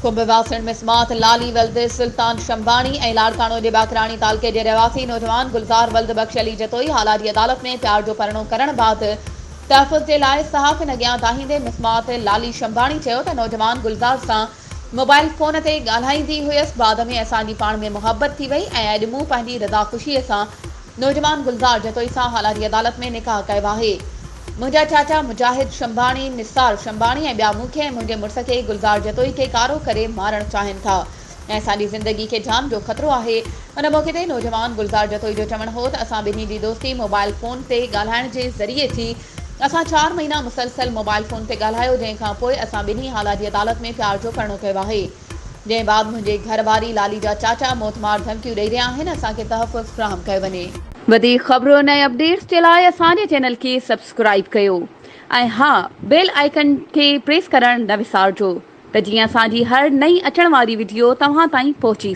कुंभवासिन मिसमात लाली वल्द सुल्तान शंबानी ऐं लाड़काणो जे बाकराणी तालके जे रहवासी नौजवान गुलज़ार वल्द बख्श अली जतोई हालाजी अदालत में प्यार जो परिणो करण बाद तहफ़ुज़ जे लाइ सहाफ़िन अॻियां दाहींदे मिसमात लाली शंबानी चयो त नौजवान गुलज़ार सां मोबाइल फ़ोन ते ॻाल्हाईंदी हुयसि। बाद में असांजी पाण में मुहबत थी वई ऐं अॼु मूं पंहिंजी रज़ा ख़ुशीअ सां नौजवान गुलज़ार जतोई सां हालाजी अदालत में निकाह कयो आहे। मुंहिंजा चाचा मुजाहिद शंबानी, निसार शंबानी ऐं ॿिया मूंखे ऐं मुंहिंजे मुड़ुस खे गुलज़ार जतोई खे कारो करे मारणु चाहिनि था ऐं असांजी ज़िंदगी खे जान जो ख़तरो आहे। उन मौक़े ते नौजवान गुलज़ार जतोई जो चवणु हो त असां ॿिन्ही जी दोस्ती मोबाइल फ़ोन ते ॻाल्हाइण जे ज़रिए थी। असां 4 महीना मुसलसल मोबाइल फ़ोन ते ॻाल्हायो, जंहिंखां पोइ असां ॿिन्ही हालाजी अदालत में प्यार जो परिणो कयो आहे। जंहिं बाद मुंहिंजे घरवारी लाली जा चाचा मोतमार धमकियूं ॾेई रहिया आहिनि असांखे तहफ़ुज़ फ़राहम कयो वञे। वधीक ख़बरूं ऐं अपडेट्स जे लाइ असांजे चैनल खे सब्सक्राइब कयो ऐं हा, बेल आइकन खे प्रेस करणु न विसारिजो त जीअं असांजी हर नई अचण वारी वीडियो तव्हां ताईं पहुची